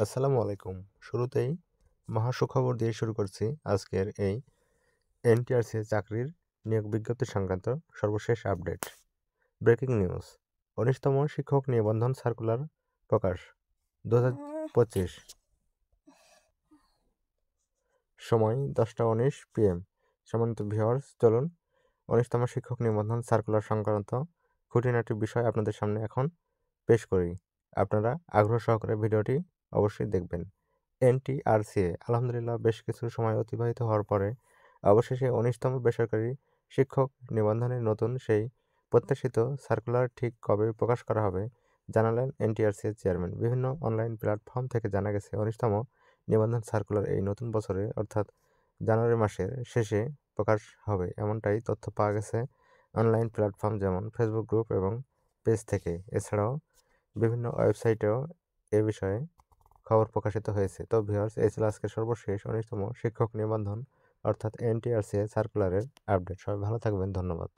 আসসালামু আলাইকুম। শুরুতেই মহাসুখবর দিয়ে শুরু করছি আজকের এই এনটিআরসি চাকরির নিয়োগ বিজ্ঞপ্তি সংক্রান্ত সর্বশেষ আপডেট। ব্রেকিং নিউজ, ১৯তম শিক্ষক নিবন্ধন সার্কুলার প্রকাশ ২০২৫, সময় 10টা ১৯ PM। সম্মানিত ভিউয়ার্স, চলুন ১৯তম শিক্ষক নিবন্ধন সার্কুলার সংক্রান্ত খুঁটিনাটি বিষয় আপনাদের সামনে এখন পেশ করি। আপনারা আগ্রহ সহকারে ভিডিওটি অবশ্যই দেখবেন। এনটিআরসিএ আলহামদুলিল্লাহ বেশ কিছু সময় অতিবাহিত হওয়ার পরে অবশেষে ১৯তম বেসরকারি শিক্ষক নিবন্ধনের নতুন সেই প্রত্যাশিত সার্কুলার ঠিক কবে প্রকাশ করা হবে জানালেন এনটিআরসিএর চেয়ারম্যান। বিভিন্ন অনলাইন প্ল্যাটফর্ম থেকে জানা গেছে ১৯তম নিবন্ধন সার্কুলার এই নতুন বছরে অর্থাৎ জানুয়ারি মাসের শেষে প্রকাশ হবে, এমনটাই তথ্য পাওয়া গেছে অনলাইন প্ল্যাটফর্ম যেমন ফেসবুক গ্রুপ এবং পেজ থেকে। এছাড়াও বিভিন্ন ওয়েবসাইটেও এ বিষয়ে খবর প্রকাশিত হয়েছে। তো ভিউয়ার্স, এই ছিল আজকের সর্বশেষ ১৯তম শিক্ষক নিবন্ধন অর্থাৎ এনটিআরসিএ সার্কুলারের আপডেট। সবাই ভালো থাকবেন, ধন্যবাদ।